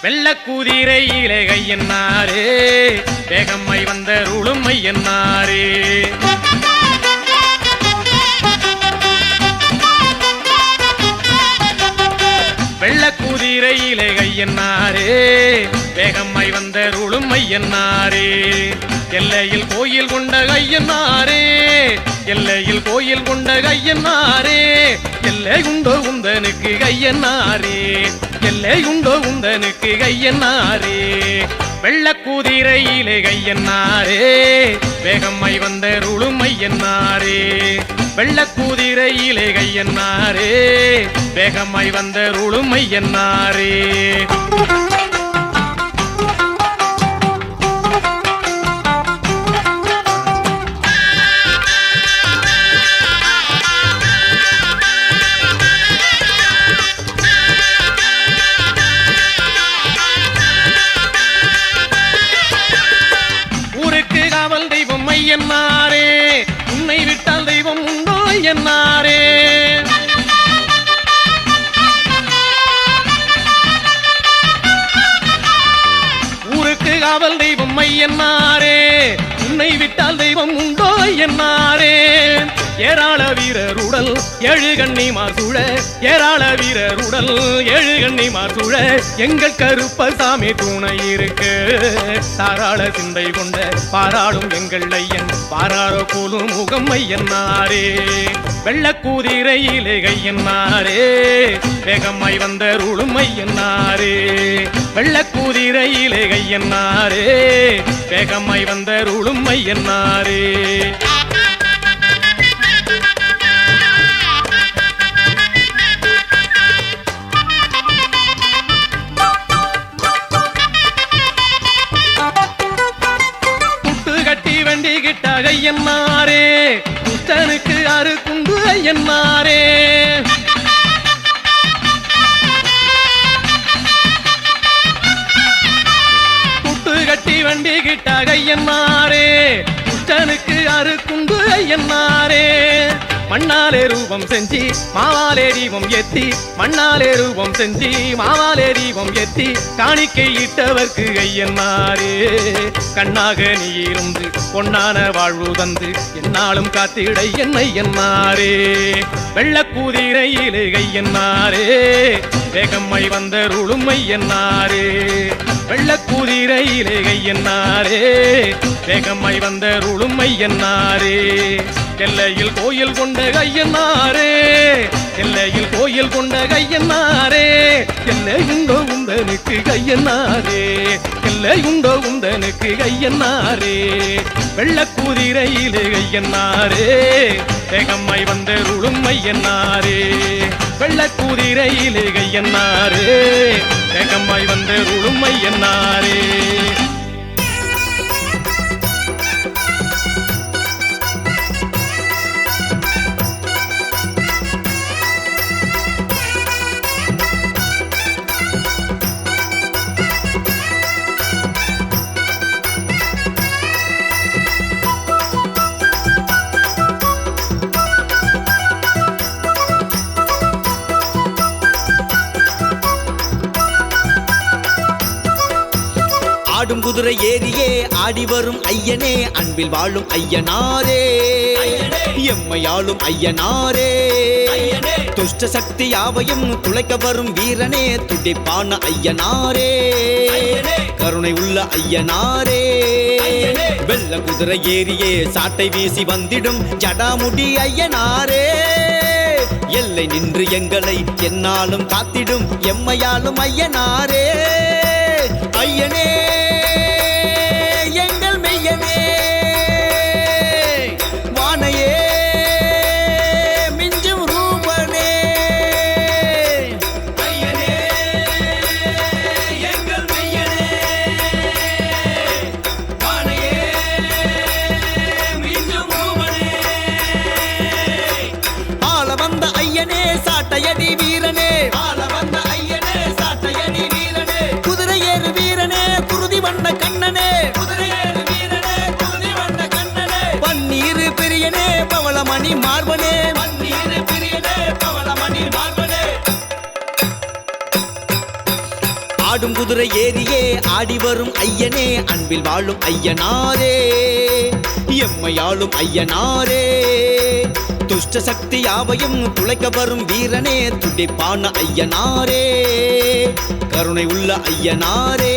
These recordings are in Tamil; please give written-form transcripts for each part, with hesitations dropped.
வெள்ளக்குதிரையிலே கையன்னாரே வேகம்மை வந்தருளும் ஐயன்னாரே வெள்ளக்குதிரையிலே கையன்னாரே வேகம்மை வந்தருளும் ஐயன்னாரே எல்லையில் கோயில் கொண்ட கையன்னாரே எல்லையில் கோயில் கொண்ட கையன்னாரே எல்லை உண்டோ உந்தனுக்கு கையன்னாரே எல்லை உண்டோ உந்தனுக்கு கையன்னாரே வெள்ளக்குதிரையிலே கையன்னாரே வேகம்மை வந்தருளும் ஐயன்னாரே வெள்ளக்குதிரையிலே கையன்னாரே வேகம்மை வந்தருளும் ஐயன்னாரே ஐயன்னாரே உன்னை விட்டால் தெய்வம் உண்டோ ஐயன்னாரே ஊருக்கு காவல் தெய்வம் ஐயன்னாரே உன்னை விட்டால் தெய்வம் உண்டோ ஐயன்னாரே ஏராள வீரருடல் ஏழு கண்ணிமார் சூழ ஏராள வீரருடல் ஏழு கண்ணிமார் சூழ எங்கள் கருப்பசாமி துணை இருக்கு தாராள சிந்தை கொண்ட பாராளும் எங்கள் ஐயன் பாராரோ போலும் முகம் ஐயன்னாரே வெள்ளக்குதிரையிலே கையன்னாரே வேகம்மை வந்தருளும் ஐயன்னாரே வெள்ளக்குதிரையிலே கையன்னாரே வேகம்மை வந்தருளும் ஐயன்னாரே ஐயன்னாரே குட்டனுக்கு அறுக்குண்டு ஐயன்னாரே குட்டு கட்டி வண்டி கிட்டாக ஐயன்னாரே குட்டனுக்கு அறுக்குண்டு ஐயன்னாரே மண்ணாலே ரூபம் செஞ்சி மாவாலே தீபம் ஏத்தி மண்ணாலே ரூபம் செஞ்சி மாவாலே தீபம் ஏத்தி காணிக்கை இட்டவர்க்கு ஐயன்னாரே கண்ணாக நீ இருந்து பொன்னான வாழ்வு தந்து என்னாலும் காத்திட என்னை என்னாரே வெள்ளக்குதிரையிலே கையன்னாரே வேகம்மை வந்தருளும் ஐயன்னாரே வெள்ளக்குதிரையிலே கையன்னாரே வேகம்மை வந்தருளும் ஐயன்னாரே எல்லையில் கோயில் கொண்ட கையன்னாரே எல்லையில் கோயில் கொண்ட கையன்னாரே எல்லை உண்டோ உந்தனுக்கு கையன்னாரே எல்லை உண்டோ உந்தனுக்கு கையன்னாரே வெள்ளக்குதிரையிலே கையன்னாரே வேகம்மை வந்தருளும் ஐயன்னாரே வெள்ளக்குதிரையிலே கையன்னாரே வேகம்மை வந்தருளும் ஐயன்னாரே ஆடும் குதிரை ஏறியே ஆடி வரும் ஐயனே அன்பில் வாழும் ஐயனாரே எம்மையாளும் ஐயனாரே துஷ்ட சக்தி யாவையும் துளைக்க வரும் வீரனே துடிப்பான ஐயனாரே கருணை உள்ள ஐயனாரே வெள்ள குதிரை ஏறியே சாட்டை வீசி வந்திடும் ஜடாமுடி ஐயனாரே எல்லை நின்று எங்களை என்னாலும் காத்திடும் எம்மையாளும் ஐயனாரே ஐயனே எங்கள் மெய்யனே வானையே மிஞ்சும் ரூபனே ஐயனே எங்கள் மெய்யனே வானையே மிஞ்சும் ரூபனே ஆள வந்த ஐயனே சாட்டையடி வீரனே ஆள வந்த ஐயனே சாட்டையடி வீரனே குதிரை ஏறு வீரனே குருதி வண்ண கண்ணனே குதிரை ஏறு வீரனே குருதி வண்ண கண்ணனே பன்னீர் பிரியனே பவளமணி மார்பனே பன்னீர் பிரியனே பவளமணி மார்பனே ஆடும் குதிரை ஏறியே ஆடி வரும் ஐயனே அன்பில் வாழும் ஐயனாரே எம்மையாளும் ஐயனாரே துஷ்ட சக்தி யாவையும் துளைக்க வரும் வீரனே துடிப்பான ஐயனாரே கருணை உள்ள ஐயனாரே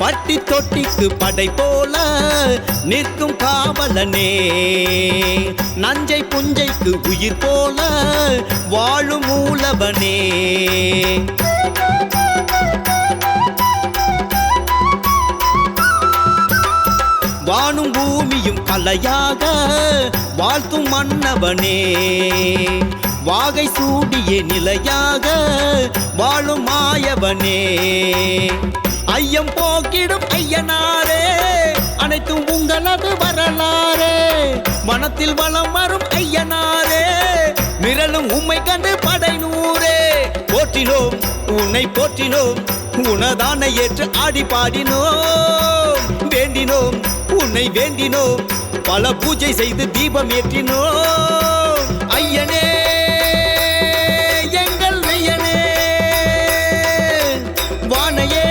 பட்டி தொட்டிக்கு படை போல நிற்கும் காவலனே நஞ்சை புஞ்சைக்கு உயிர் போல வாழும் மூலவனே வானும் பூமியும் கலையாக வாழ்த்தும் மன்னவனே வாகை சூடிய நிலையாக வாழும் மாயவனே ஐயம் போக்கிடும் ஐயனாரே அனைத்தும் உங்களது வரலாறே வனத்தில் வளம் வரும் ஐயனாரே மிரளும் உம்மை கண்டு படை நூறே போற்றினோம் உன்னை போற்றினோம் உனதான ஏற்று ஆடி பாடினோம் வேண்டினோம் உன்னை வேண்டினோம் பல பூஜை செய்து தீபம் ஏற்றினோம் ஐயனே எங்கள் ஐயனே வானையே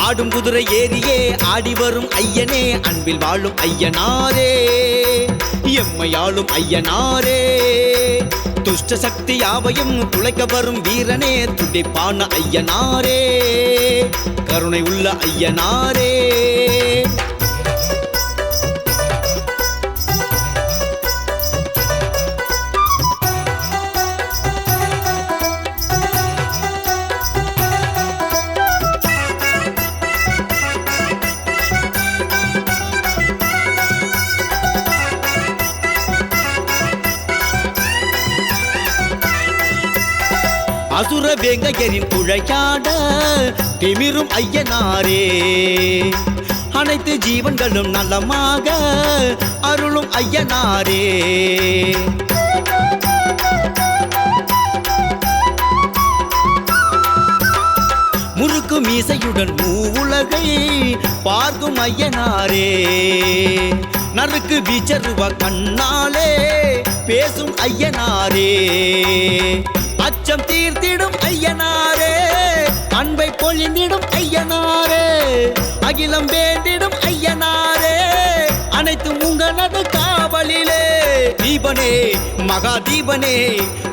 ஆடும் குதிரை ஏறியே ஆடி வரும் ஐயனே அன்பில் வாழும் ஐயனாரே எம்மையாளும் ஐயனாரே துஷ்ட சக்தி யாவையும் துளைக்க வரும் வீரனே துடிப்பான ஐயனாரே கருணை உள்ள ஐயனாரே அசுர வேங்கையரின் குழையாட திமிரும் ஐயனாரே அனைத்து ஜீவன்களும் நலமாக அருளும் ஐயனாரே முறுக்கு மீசையுடன் மூவுலகை பார்க்கும் ஐயனாரே நறுக்கு வீச்சருவ கண்ணாலே பேசும் ஐயனாரே அச்சம் தீர்த்திடும் ஐயனாரே அன்பை பொழிந்திடும் ஐயனாரே அகிலம் வேண்டிடும் ஐயனாரே அனைத்தும் உங்களது காவலிலே தீபனே மகா தீபனே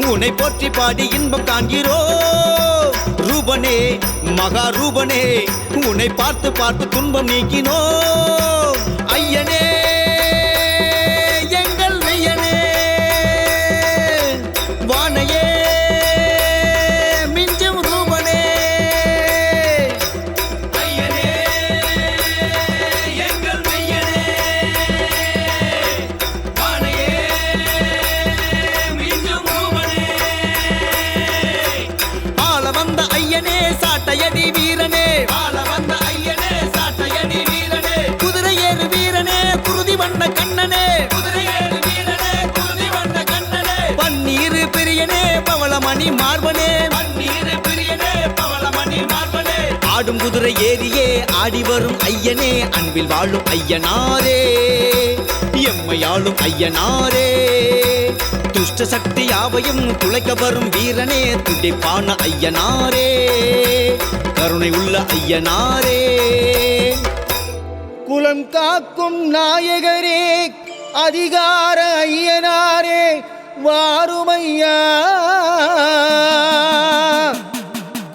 உன்னை போற்றி பாடி இன்பம் காண்கிறோம் ரூபனே மகா ரூபனே உன்னை பார்த்து பார்த்து துன்பம் நீக்கினோம் ஐயனே எங்கள் ஐயனே வானையே சாட்டையடி வீரனே வாழ வந்த ஐயனே சாட்டையடி வீரனே குதிரை ஏறு வீரனே குருதி வண்ண கண்ணனே குதிரை ஏறு வீரனே குருதி வண்ண கண்ணனே பன்னீர் பிரியனே பவளமணி மார்பனே பன்னீர் பிரியனே பவளமணி மார்பனே ஆடும் குதிரை ஏறியே ஆடி வரும் ஐயனே அன்பில் வாழும் ஐயனாரே எம்மையாளும் ஐயனாரே துஷ்ட சக்தி யாவையும் துளைக்க வரும் வீரனே துடிப்பான ஐயனாரே கருணை உள்ள ஐயனாரே குலம் காக்கும் நாயகரே அதிகார ஐயனாரே வாருமையா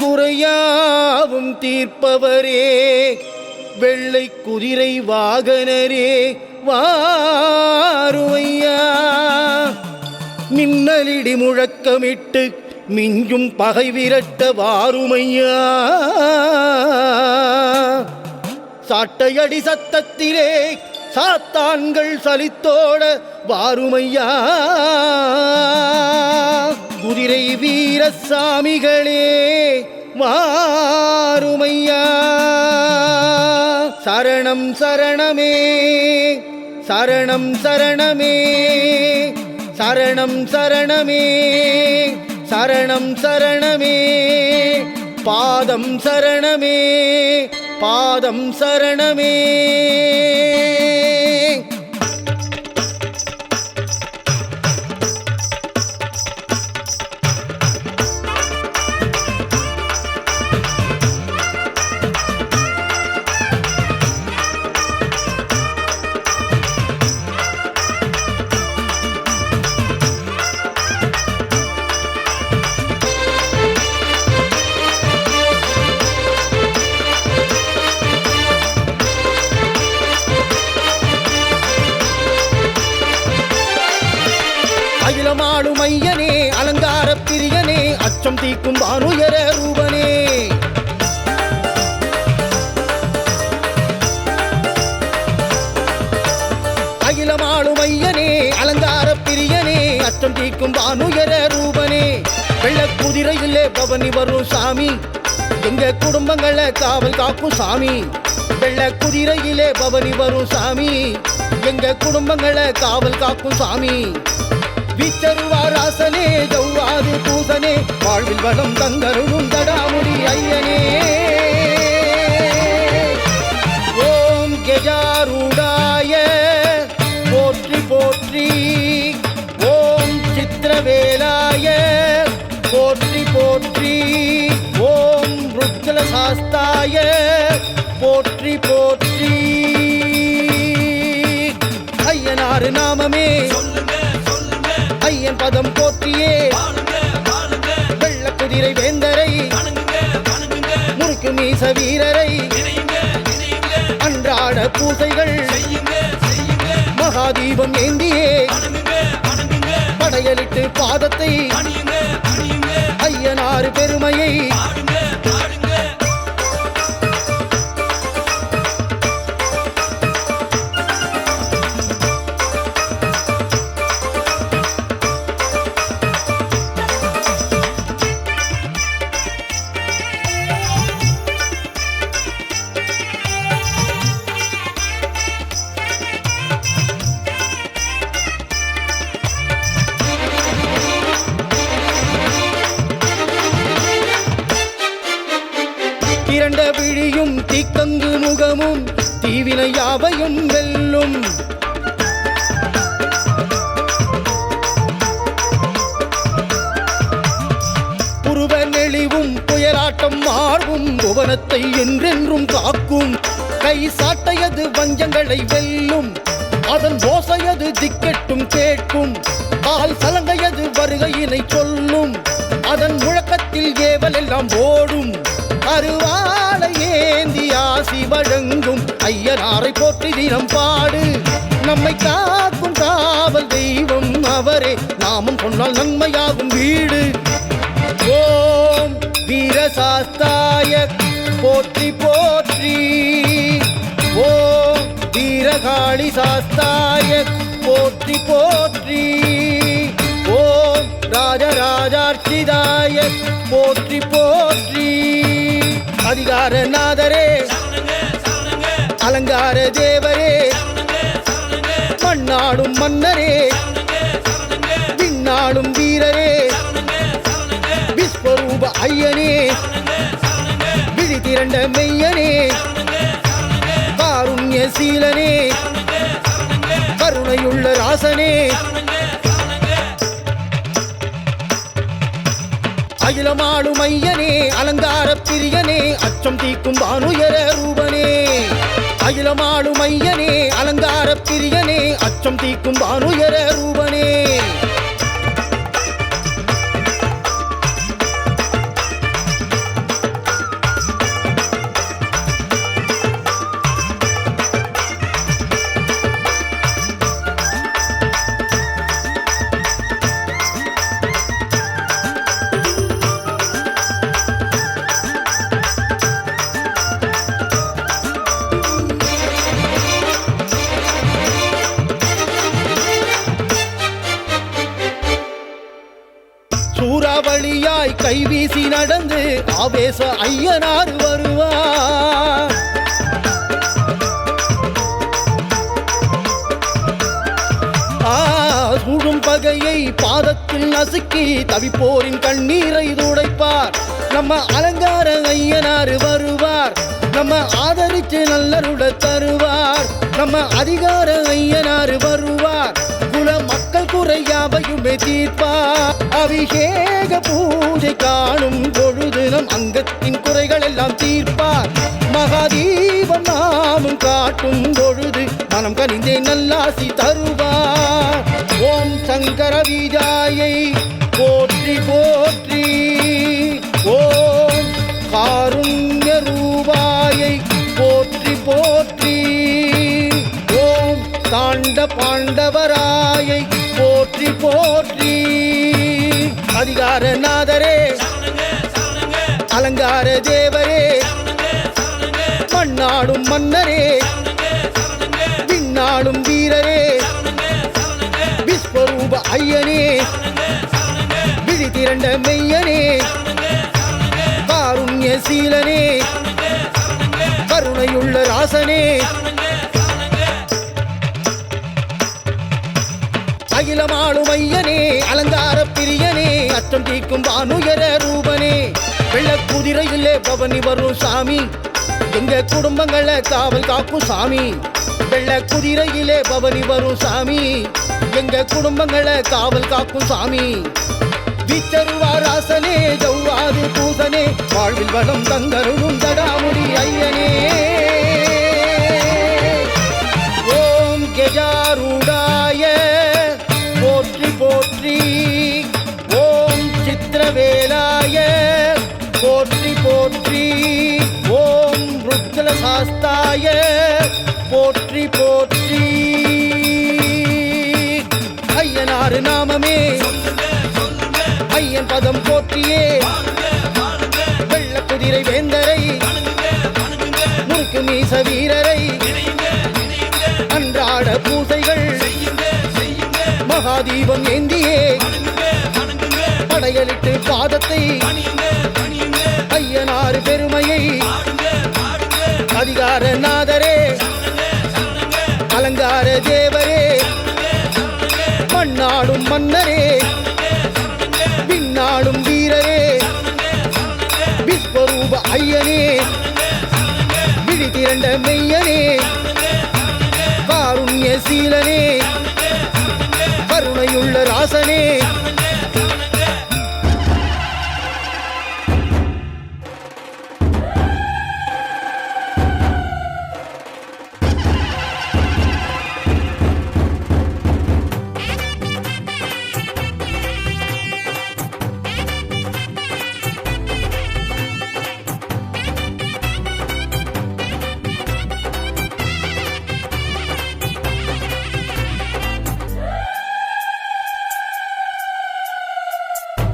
குறையாவும் தீர்ப்பவரே வெள்ளை குதிரை வாகனரே வாருமையா மின்னலிடி முழக்கமிட்டு மிஞ்சும் பகை விரட்ட வாருமையா. சாட்டையடி சத்தத்திலே சாத்தான்கள் சலித்தோட வாருமையா. குதிரை வீரசாமிகளே வாருமையா. சரணம் சரணமே சரணம் சரணமே சரணம் சரணமே சரணம் சரணமே பாதம் சரணமே பாதம் சரணமே. அகிலமாடும் ஐயனே அலங்கார பிரியனே அச்சம் தீக்கும் வானுயர ரூபனே. அகிலமாடும் ஐயனே அலங்கார பிரியனே அச்சம் தீக்கும் வானுயர ரூபனே. வெள்ள குதிரையிலே பவனி வரும் சாமி எங்க குடும்பங்களை காவல் காக்கும் சாமி. வெள்ள குதிரையிலே பவனி வரும் சாமி எங்க குடும்பங்களை காவல் காக்கும் சாமி. வீச்சருவாராசனே ஜவ்வாது பூசனே வாழ்வில் வளம் தந்தருளும் தடாமுடி ஐயனே. ஓம் கெஜாரூடாய போற்றி போற்றி. ஓம் சித்திரவேலாய போற்றி போற்றி. ஓம் ருத்ரசாஸ்தாய போற்றி போற்றி. ஐயனார் நாமமே ஐயன் பதம் போற்றியே. வெள்ள குதிரை வேந்தரை முறுக்கு மீச வீரரை அன்றாட பூசைகள் மகாதீபம் ஏந்தியே படையலிட்டு பாதத்தை ஐயனார் பெருமையை திரண்ட விழியும் தீக்கங்கு முகமும் தீவினை யாவையும் வெல்லும். புருவ நெளிவும் புயலாட்டம் மாறும் புவனத்தை என்றென்றும் காக்கும். கை சாட்டையது வஞ்சங்களை வெல்லும் அதன் ஓசையது திக்கெட்டும் கேட்கும். கால் சலங்கையது வருகையினை சொல்லும் அதன் முழக்கத்தில் ஏவல் எல்லாம் ஓடும். அருவாளை ஏந்தி ஆசி வழங்கும் ஐயனாரை போற்றி தினம் பாடு. நம்மை காக்கும் காவல் தெய்வம் அவரே நாமம் சொன்னால் நன்மையாகும் வீடு. ஓம் வீரசாஸ்தாய போற்றி போற்றி. ஓம் வீரகாளி சாஸ்தாய போற்றி போற்றி. ஓம் ராஜராஜார்ச்சிதாய போற்றி போற்றி. அதிகாரநாதரே அலங்கார தேவரே மண்ணாடும் மன்னரே விண்ணாடும் வீரரே விஸ்வரூப ஐயனே விழி திரண்ட மெய்யனே காருண்ய சீலனே கருணையுள்ள ராசனே. அகிலமாடும் ஐயனே அலங்கார பிரியனே அச்சம் தீக்கும் வானுயர ரூபனே. அகிலமாடும் ஐயனே அலங்கார பிரியனே அச்சம் தீக்கும் வானுயர ரூபனே. வழியாய் கைவீசி நடந்து ஆவேச ஐயனார் வருவார். சுடும் பகையை பாதத்தில் நசுக்கி தவிப்போரின் கண்ணீரை துடைப்பார். நம்ம அலங்கார ஐயனார் வருவார். நம்ம ஆதரிச்சு நல்லருட தருவார். நம்ம அதிகார ஐயனார் வருவார். குல மக்கள் குறையாவையுமே தீர்ப்பார். அபிஷேக பூஜை காணும் பொழுது நம் அங்கத்தின் குறைகள் எல்லாம் தீர்ப்பார். மகாதீபம் நாமும் காட்டும் பொழுது மனம் கனிந்தே நல்லாசி தருவார். ஓம் சங்கர விஜாயை போற்றி போற்றி. ஓம் காருண்ய ரூபாயை போற்றி போற்றி. ஓம் தாண்ட பாண்டவராயை போற்றி போற்றி. அதிகாரநாதரே அலங்கார தேவரே மண்ணாடும் மன்னரே விண்ணாடும் வீரரே விஸ்வரூப ஐயனே விழி திரண்ட மெய்யனே காருண்ய சீலனே கருணையுள்ள ராசனே அகிலமாளும் ஐயனே அலங்கார பிரியனே அச்சம் தீக்கும் வானுயர ரூபனே வெள்ளக்குதிரையிலே பவனி வரும் சாமி எங்க குடும்பங்களை காவல் காக்கும் சாமி. வெள்ளக்குதிரையிலே பவனி வரும் சாமி எங்க குடும்பங்களை காவல் காக்கும் சாமி. விச்சருவாராசனே ஜவ்வாது பூசனே வாழ்வில் வளம் தந்தருளும் தடாமுடி ஐயனே. ஓம் கஜாரூடாய போற்றி போற்றி. ஓம் சித்திரவேலாய போற்றி போற்றி. ஓம் ருத்ர சாஸ்தாய போற்றி போற்றி. ஐயனார் நாமமே ஐயன் பதம் போற்றியே வெள்ளக்குதிரை வேந்தரை முறுக்கு மீச வீரரை அன்றாட பூசைகள் மகாதீபம் ஏந்தியே படையலிட்டு பாதத்தை ஐயனார் பெருமையை அதிகாரநாதரே அலங்கார தேவரே மண்ணாடும் மன்னரே விண்ணாடும் வீரரே விஸ்வரூப ஐயனே விழி திரண்ட மெய்யனே காருண்ய சீலனே கருணையுள்ள ராசனே.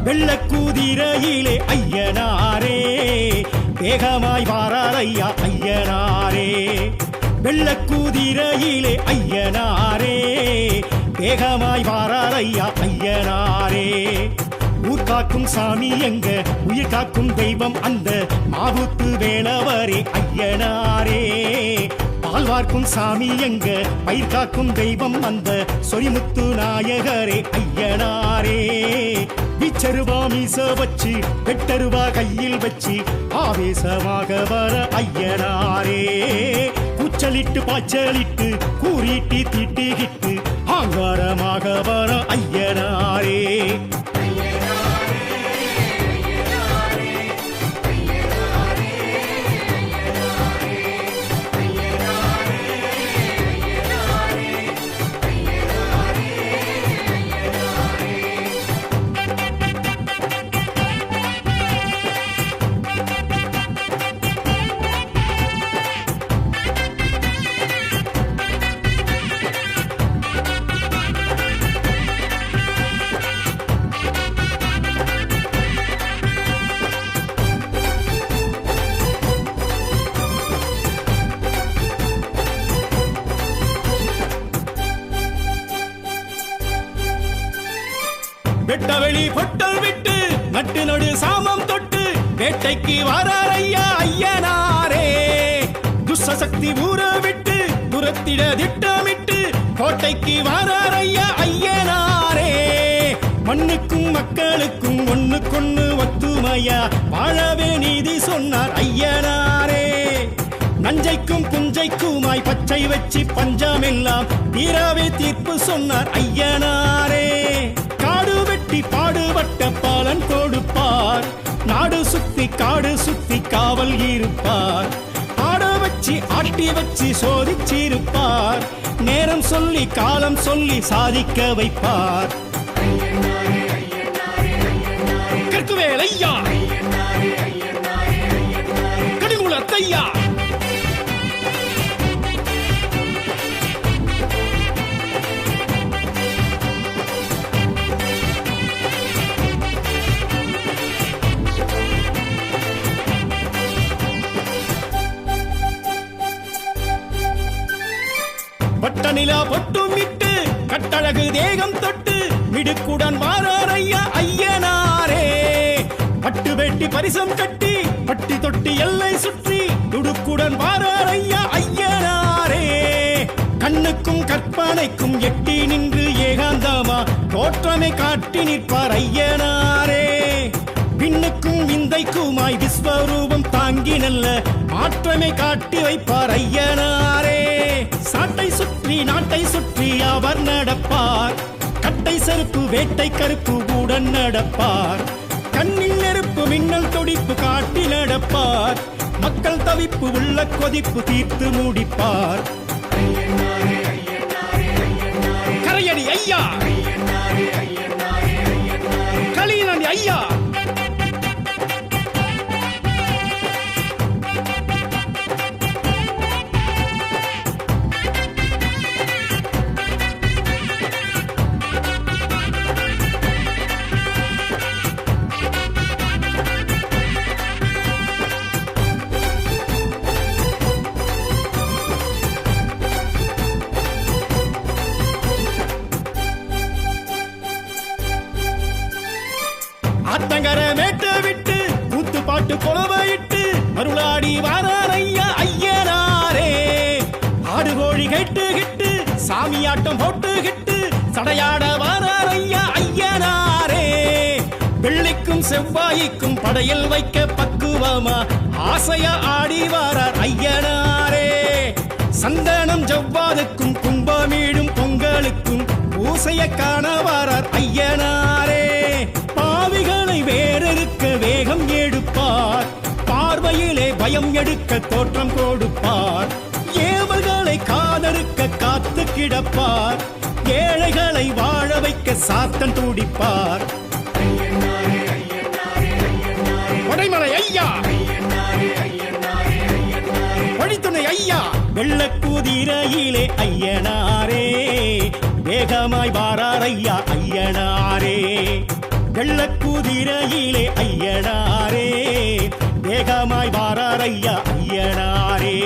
வெள்ளக்குதிரையிலே ஐயனாரே வேகமாய் வாராரையா ஐயனாரே. வெள்ளக்குதிரையிலே ஐயனாரே வேகமாய் வாராரையா ஐயனாரே. ஊர் காக்கும் சாமி எங்க உயிர் காக்கும் தெய்வம் அந்த மாவுத்து வேளவரே ஐயனாரே. பால்வார்க்கும் சாமி எங்க பயிர் காக்கும் தெய்வம் அந்த சொரிமுத்து நாயகரே ஐயனாரே. விச்சருவா மீச வச்சு வெட்டருவா கையில் வச்சு ஆவேசமாக வர ஐயனாரே. கூச்சலிட்டு பாய்ச்சலிட்டு கூறிட்டு தீட்டிகிட்டு ஆங்காரமாக வர ஐயனாரே. வெட்டவெளி பொட்டல் விட்டு நட்டு நடு சாமம் தொட்டு வேட்டைக்கு வரார் ஐயா ஐயனாரே. துஷ்சக்தி ஊற விட்டு துரத்திட திட்டமிட்டு கோட்டைக்கு வரார் ஐயா ஐயனாரே. மண்ணுக்கும் மக்களுக்கும் ஒண்ணுக்கொண்ணு ஒத்துமையா வாழவே நீதி சொன்னார் ஐயனாரே. நஞ்சைக்கும் புஞ்சைக்குமாய் பச்சை வச்சு பஞ்சமெல்லாம் தீராவே தீர்ப்பு சொன்னார் ஐயனாரே. காடு வெட்டி பாடுபட்ட பாலன் கொடுப்பார், நாடு சுத்தி காடு சுத்தி காவல் இருப்பார். ஆட வச்சு ஆட்டி வச்சு சோதிச்சிருப்பார், நேரம் சொல்லி காலம் சொல்லி சாதிக்க வைப்பார். கற்குவேல் ஐயா, கடுங்குளத்தையா, பட்டநிலா பொட்டும் இட்டு கட்டழகு தேகம் தொட்டு மிடுக்குடன் வாரார் ஐயா ஐயனாரே. பட்டு வெட்டி பரிசம் கட்டி பட்டி தொட்டி எல்லை சுற்றி துடுக்குடன் வாரார் ஐயா ஐயனாரே. கண்ணுக்கும் கற்பனைக்கும் எட்டி நின்று ஏகாந்தமா தோற்றமை காட்டி நிற்பார் ஐயனாரே. விண்ணுக்கும் விந்தைக்குமாய் விஸ்வரூபம் தாங்கி நல்ல மாற்றமை காட்டி வைப்பார் ஐயனாரே. சாட்டை சுற்றி நாட்டை சுற்றி அவர் நடப்பார், கட்டை செருப்பு வேட்டை கருப்பு உடன் நடப்பார். கண்ணில் நெருப்பு மின்னல் துடிப்பு காட்டி நடப்பார், மக்கள் தவிப்பு உள்ள கொதிப்பு தீர்த்து முடிப்பார். கரையடி ஐயா, களியனடி ஐயா, ஆத்தங்கர மேட்ட விட்டு கூத்து பாட்டு கொலவையிட்டு அருளாடி வாரார் ஐயா ஐயனாரே. ஆடு கோழி கேட்டு கிட்டு சாமியாட்டம் போட்டு கிட்டு சடையாட வாரார் ஐயா ஐயனாரே. வெள்ளிக்கும் செவ்வாய்க்கும் படையில் வைக்க பக்குவமா ஆசையா ஆடி வாரார் ஐயனாரே. சந்தனம் ஜவ்வாதுக்கும் கும்பமீடும் பொங்கலுக்கும் பூசைய காண வாரார் ஐயனாரே. பாவிகளை வேறறுக்க வேகம் எடுப்பார், பார்வையிலே பயம் எடுக்க தோற்றம் கொடுப்பார். ஏவல்களை காதறுக்க காத்து கிடப்பார், ஏழைகளை வாழ வைக்க சாத்தன் துடிப்பார். கொடைமலை ஐயா, வழித்துணை ஐயா, வெள்ளக்குதிரையிலே ஐயனாரே. வேகமாய் வாரார் ஐயா ஐயனாரே. வெள்ளக்குதிரையிலே ஐயனாரே, வேகமாய் வாரார் ஐயா ஐயனாரே.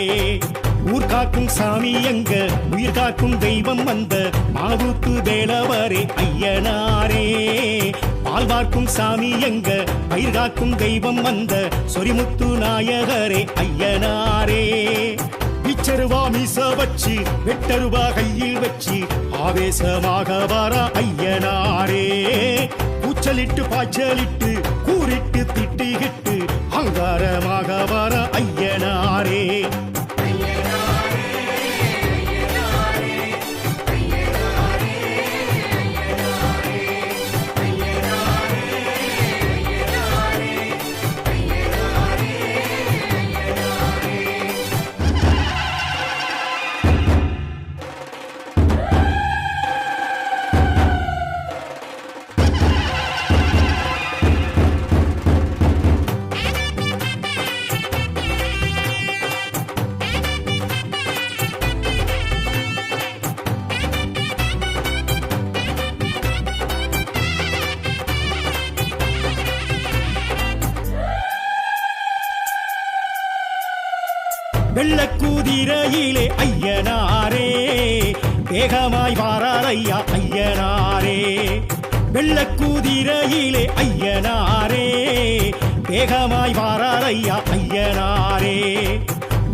ஊர் காக்கும் சாமி எங்க, உயிர் காக்கும் தெய்வம் வந்த மாவுத்து வேலவரே ஐயனாரே. பால் பார்க்கும் சாமி எங்க, பயிர் காக்கும் தெய்வம் வந்த சொரிமுத்து நாயகரே ஐயனாரே. பிச்சருவா மீச வச்சு வெட்டருவா கையில் வச்சு ஆவேசமாக வர ஐயனாரே. கூச்சலிட்டு பாய்ச்சலிட்டு கூறிட்டு திட்டிகிட்டு அங்காரமாக வர ஐயனாரே. வெள்ளக்குதிரையிலே ஐயனாரே. வேகமாய் வாரார் ஐயா ஐயனாரே. வெள்ளக்கூதிரையிலே ஐயனாரே வேகமாய் வாரார் ஐயா ஐயனாரே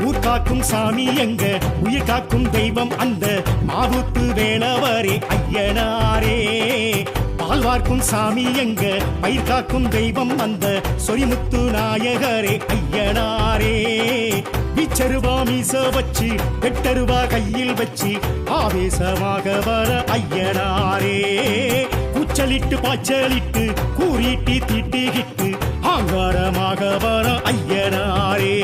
ஊர் காக்கும் சாமி எங்க உயிர் காக்கும் தெய்வம் அந்த மாவுத்து வேலவரே ஐயனாரே பால் வார்க்கும் சாமி எங்க பயிர் காக்கும் தெய்வம் அந்த சொரிமுத்து நாயகரே ஐயனாரே விச்சருவா மீச வச்சு வெட்டருவா கையில் வச்சு ஆவேசமாக வர ஐயனாரே கூச்சலிட்டு பாய்ச்சலிட்டு கூறிட்டு திட்டிகிட்டு ஆங்காரமாக வர ஐயனாரே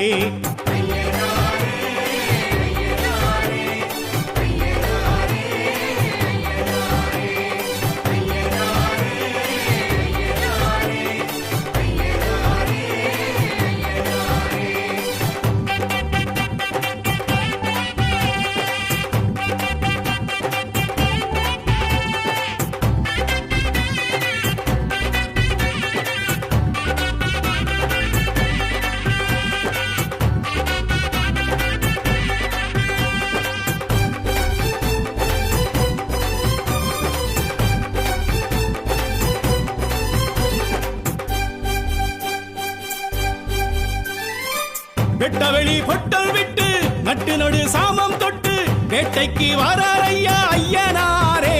வெட்டவெளி பொட்டல் விட்டு நட்டு நடு சாமம் தொட்டு வேட்டைக்கு வாரார் ஐயா ஐயனாரே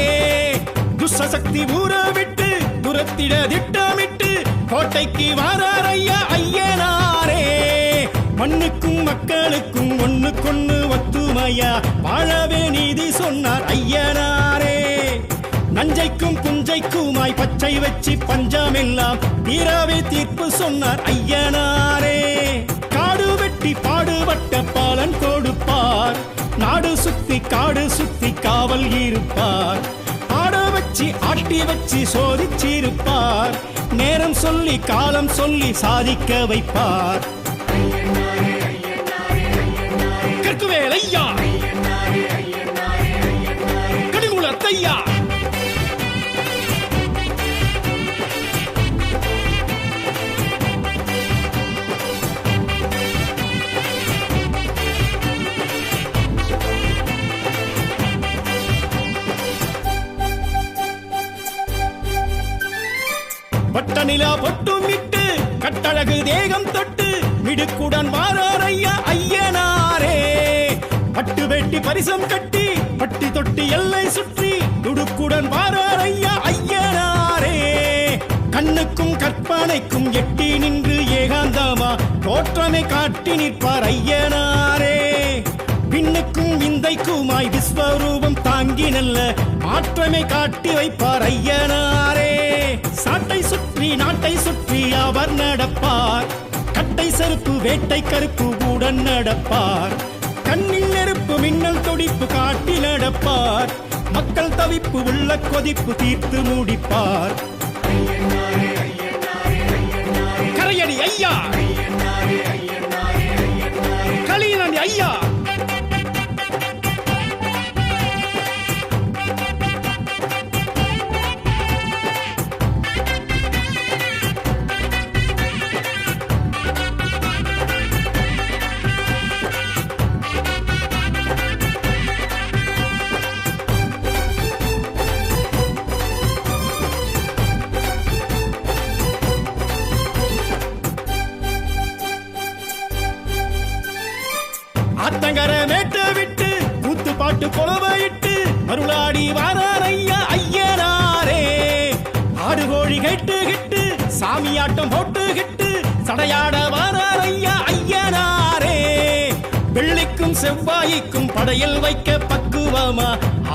துஷ்சக்தி ஊற விட்டு துரத்திட திட்டமிட்டு கோட்டைக்கு வாரார் ஐயா ஐயனாரே மண்ணுக்கும் மக்களுக்கும் ஒண்ணுக்கொண்ணு ஒத்துமையா வாழவே நீதி சொன்னார் ஐயனாரே நஞ்சைக்கும் புஞ்சைக்குமாய் பச்சை வச்சு பஞ்சமெல்லாம் தீராவே தீர்ப்பு சொன்னார் ஐயனாரே காடு வெட்டி பாடுபட்ட பாலன் கொடுப்பார் நாடு சுத்தி காடு சுத்தி காவல் இருப்பார் ஆட வச்சு ஆட்டி வச்சு சோதிச்சிருப்பார் நேரம் சொல்லி காலம் சொல்லி சாதிக்க வைப்பார் கற்குவேல் ஐயா கடிமுலத்தையா பட்டநிலா பொட்டும் விட்டு கட்டழகு தேகம் தொட்டு மிடுக்குடன் வாரார் ஐயா ஐயனாரே பட்டு வெட்டி பரிசம் கட்டி பட்டி தொட்டி எல்லை சுற்றி துடுக்குடன் வாரார் ஐயா ஐயனாரே கண்ணுக்கும் கற்பனைக்கும் எட்டி நின்று ஏகாந்தமா தோற்றமை காட்டி நிற்பார் ஐயனாரே பின்னுக்கும் விந்தைக்குமாய் விஸ்வரூபம் தாங்கி நல்ல மாற்றமை காட்டி வைப்பார் ஐயனாரே சாட்டை சுற்றி நாட்டை சுற்றி அவர் நடப்பார் கட்டை செருப்பு வேட்டை கருப்பு உடன் நடப்பார் கண்ணில் நெருப்பு மின்னல் துடிப்பு காட்டி நடப்பார் மக்கள் தவிப்பு உள்ள கொதிப்பு தீர்த்து முடிப்பார் கரையடி ஐயா களியனடி ஐயா ஆத்தங்கர மேட்ட விட்டு கூத்து பாட்டு கொலவையிட்டு மருளாடி வாரார் ஐயா ஐயனாரே ஆடு கோழி கேட்டு கிட்டு சாமியாட்டம் போட்டு கிட்டு சடையாட வாரார் ஐயா ஐயனாரே வெள்ளிக்கும் செவ்வாய்க்கும் படையல் வைக்க பக்குவமா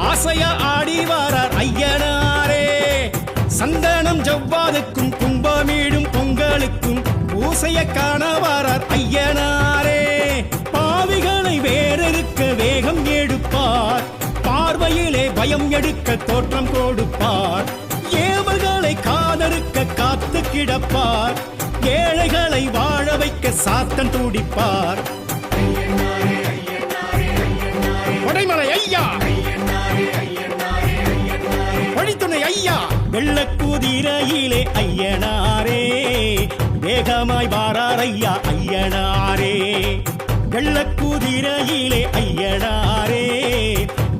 ஆசையா ஆடி வாரார் ஐயனாரே சந்தனம் ஜவ்வாதுக்கும் கும்பமீடும் பொங்கலுக்கும் பூசைய காண வாரார் ஐயனாரே பாவிகளை வேறெடுக்க வேகம் எடுப்பார் பார்வையிலே பயம் எடுக்க தோற்றம் கொடுப்பார் ஏவல்களை காதறுக்க காத்து கிடப்பார் ஏழைகளை வாழ வைக்க சாத்தன் துடிப்பார் கொடைமலை ஐயா வழித்துணை ஐயா வெள்ளக்கூதிரையிலே ஐயனாரே வேகமாய் வாரார் ஐயா ஐயனாரே வெள்ளக்கூதிரையிலே ஐயனாரே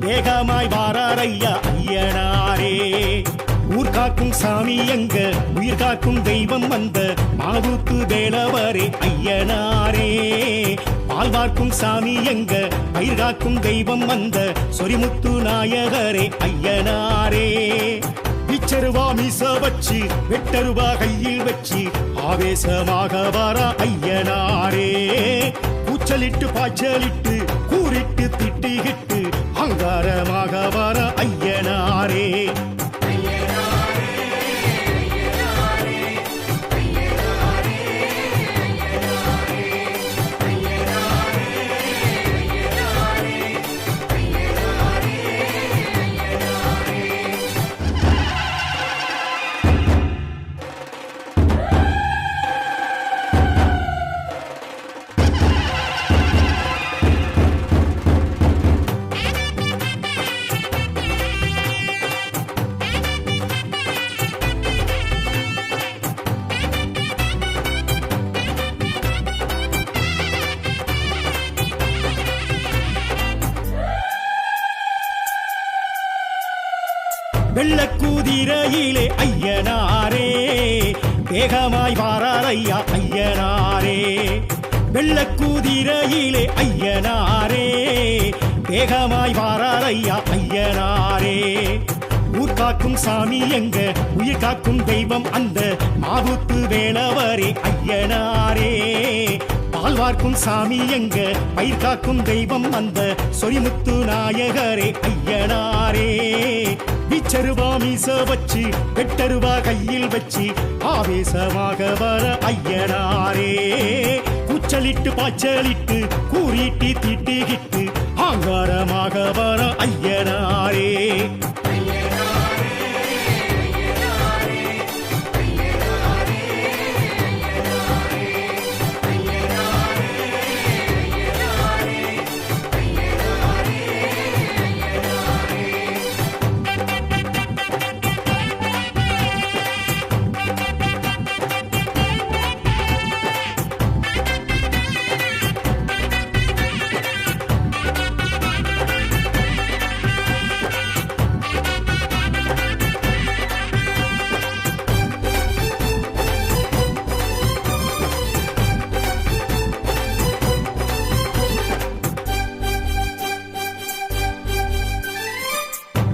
வேகமாய் வாரார் ஐயா ஐயனாரே ஊர் ஊர் காக்கும் சாமி எங்க உயிர் காக்கும் தெய்வம் வந்த மாவுத்து வேலவரே ஐயனாரே பால் பார்க்கும் சாமி எங்க பயிர் காக்கும் தெய்வம் வந்த சொரிமுத்து நாயகரே ஐயனாரே இச்சருவா மீச வச்சு வெட்டருவா கையில் வச்சு ஆவேசமாக வர ஐயனாரே கூச்சலிட்டு பாய்ச்சலிட்டு கூறிட்டு திட்டிகிட்டு அங்காரமாக வர ஐயனாரே வெள்ளக்குதிரையிலே ஐயனாரே வேகமாய் வாரார் ஐயா ஐயனாரே வெள்ளக்குதிரையிலே ஐயனாரே வேகமாய் வாரார் ஐயா ஐயனாரே ஊர் காக்கும் சாமி எங்க உயிர் காக்கும் தெய்வம் அந்த மாவுத்து வேலவரே ஐயனாரே பால் வார்க்கும் சாமி எங்க பயிர் காக்கும் தெய்வம் அந்த சொரிமுத்து நாயகரே ஐயனாரே விச்சருவா மீச வச்சு வெட்டருவா கையில் வச்சு ஆவேசமாக வர ஐயனாரே கூச்சலிட்டு பாய்ச்சலிட்டு கூறிட்டு திட்டிகிட்டு ஆங்காரமாக வர ஐயனாரே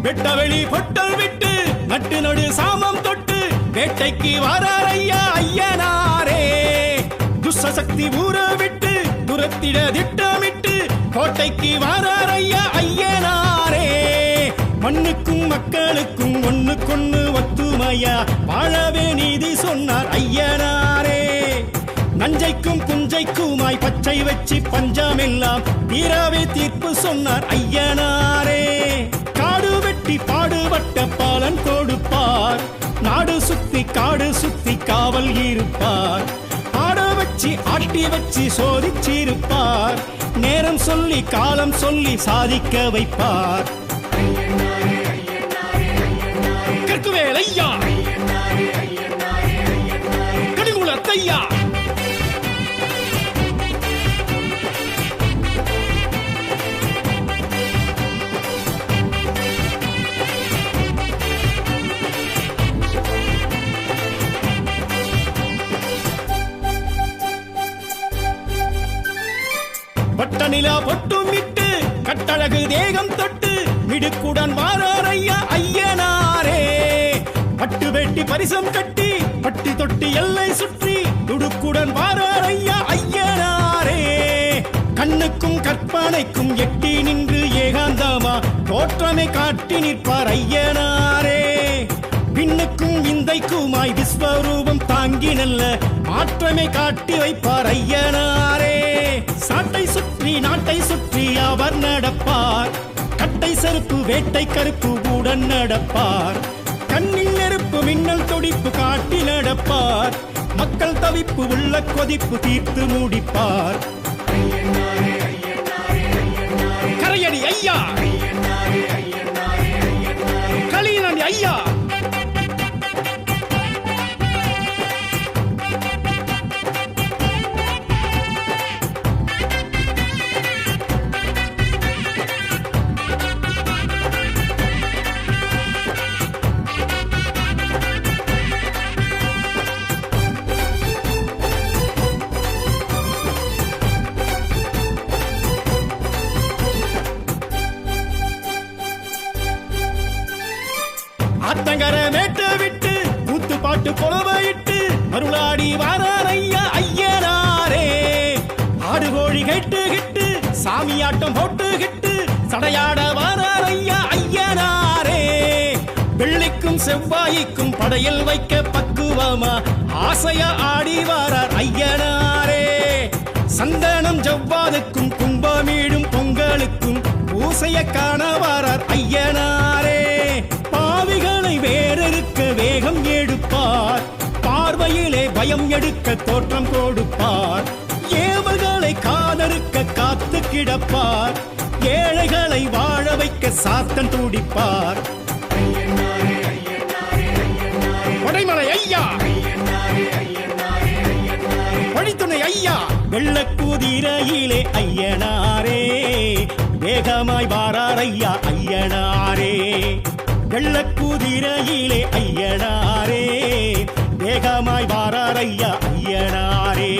வெட்டவெளி பொட்டல் விட்டு நட்டு நடு சாமம் தொட்டு வேட்டைக்கு வாரார் ஐயா ஐயனாரே துஷ்சக்தி ஊற விட்டு துரத்திட திட்டமிட்டு கோட்டைக்கு வாரார் ஐயா ஐயனாரே மண்ணுக்கும் மக்களுக்கும் ஒண்ணுக்கொண்ணு ஒத்துமையா வாழவே நீதி சொன்னார் ஐயனாரே நஞ்சைக்கும் புஞ்சைக்குமாய் பச்சை வச்சு பஞ்சமெல்லாம் தீராவே தீர்ப்பு சொன்னார் ஐயனாரே காடு வெட்டி பாடுபட்ட பாலன் கொடுப்பார் நாடு சுத்தி காடு சுத்தி காவல் இருப்பார் ஆட வச்சு ஆட்டி வச்சு சோதிச்சிருப்பார் நேரம் சொல்லி காலம் சொல்லி சாதிக்க வைப்பார் கற்குவேல் ஐயா கடிமுலத்தையா பட்டநிலா பொட்டும் விட்டு கட்டழகு தேகம் தொட்டு மிடுக்குடன் வாரார் ஐயா ஐயனாரே பட்டு வெட்டி பரிசம் கட்டி பட்டி தொட்டி எல்லை சுற்றி துடுக்குடன் வாரார் ஐயா ஐயனாரே கண்ணுக்கும் கற்பனைக்கும் எட்டி நின்று ஏகாந்தமா தோற்றமை காட்டி நிற்பார் ஐயனாரே விண்ணுக்கும் விந்தைக்குமாய் விஸ்வரூபம் தாங்கி நல்ல மாற்றமை காட்டி வைப்பார் ஐயனாரே சாட்டை சுற்றி நாட்டை சுற்றி அவர் நடப்பார் கட்டை செருப்பு வேட்டை கருப்பு உடன் நடப்பார் கண்ணில் நெருப்பு மின்னல் துடிப்பு காட்டி நடப்பார் மக்கள் தவிப்பு உள்ள கொதிப்பு தீர்த்து முடிப்பார் கரையடி ஐயா கலியனடி ஐயா மாட்டு கொலவையிட்டு மருளாடி வாரார் ஐயா ஐயனாரே. ஆடு கோழி கேட்டுகிட்டு சாமியாட்டம் போட்டுகிட்டு சடையாட வாரார் ஐயா ஐயனாரே. வெள்ளிக்கும் செவ்வாய்க்கும் படையல் வைக்க பக்குவமா ஆசைய ஆடி வாரார் ஐயனாரே. சந்தனம் ஜவ்வாதுக்கும் கும்பமீடும் பொங்கலுக்கும் பூசைய காண வாரார் ஐயனாரே. பாவிகளை வேறறுக்க வேகம் எடுப்பார், பார்வையிலே பயம் எடுக்க தோற்றம் கொடுப்பார். ஏவல்களை காதறுக்க காத்து கிடப்பார், ஏழைகளை வாழ வைக்க சாத்தன் துடிப்பார். கொடைமலை ஐயா, வழித்துணை ஐயா, வெள்ளக்குதிரையிலே ஐயனாரே. வேகமாய் வாரார் ஐயா ஐயனாரே. வெள்ளக்குதிரையிலே ஐயனாரே. வேகமாய் வாரார் ஐயா ஐயனாரே.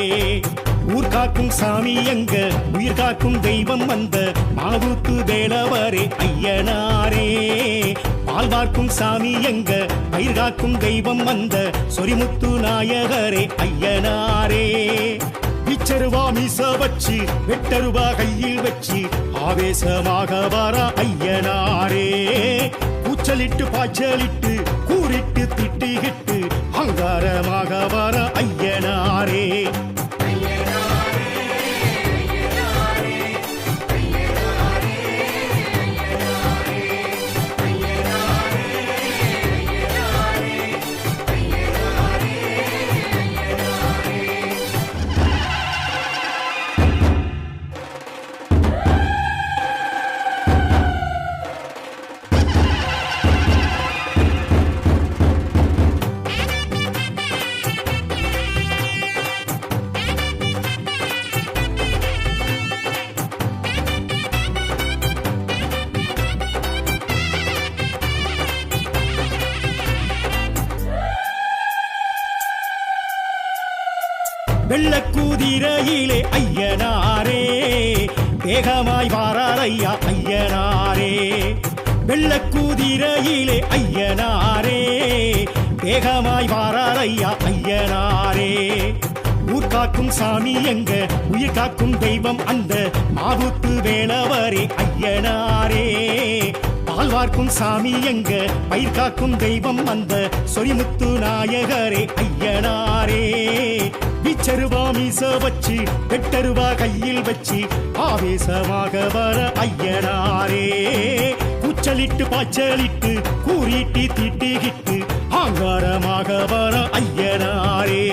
ஊர் காக்கும் சாமி எங்க, உயிர் காக்கும் தெய்வம் வந்த மாவுத்து வேலவரே ஐயனாரே. பால் பார்க்கும் சாமி எங்க, பயிர் காக்கும் தெய்வம் வந்த சொரிமுத்து நாயகரே ஐயனாரே. பிச்சருவா மீச வச்சு வெட்டருவா கையில் வச்சு ஆவேசமாக வர ஐயனாரே. கூச்சலிட்டு பாய்ச்சலிட்டு கூறிட்டு திட்டிகிட்டு அங்காரமாக வர ஐயனாரே. வெள்ளக்குதிரையிலே ஐயனாரே. வேகமாய் வாரார் ஐயா ஐயனாரே. வெள்ளக்குதிரையிலே ஐயனாரே. வேகமாய் வாரார் ஐயா ஐயனாரே. ஊர் காக்கும் சாமி எங்க, உயிர் காக்கும் தெய்வம் அந்த மாவுத்து வேலவரே ஐயனாரே. பால் வார்க்கும் சாமி எங்க, பயிர் காக்கும் தெய்வம் அந்த சொரிமுத்து நாயகரே ஐயனாரே. பிச்சருவா மீச வச்சு வெட்டருவா கையில் வச்சு ஆவேசமாக வர ஐயனாரே. கூச்சலிட்டு பாய்ச்சலிட்டு கூறிட்டு திட்டிகிட்டு ஆங்காரமாக வர ஐயனாரே.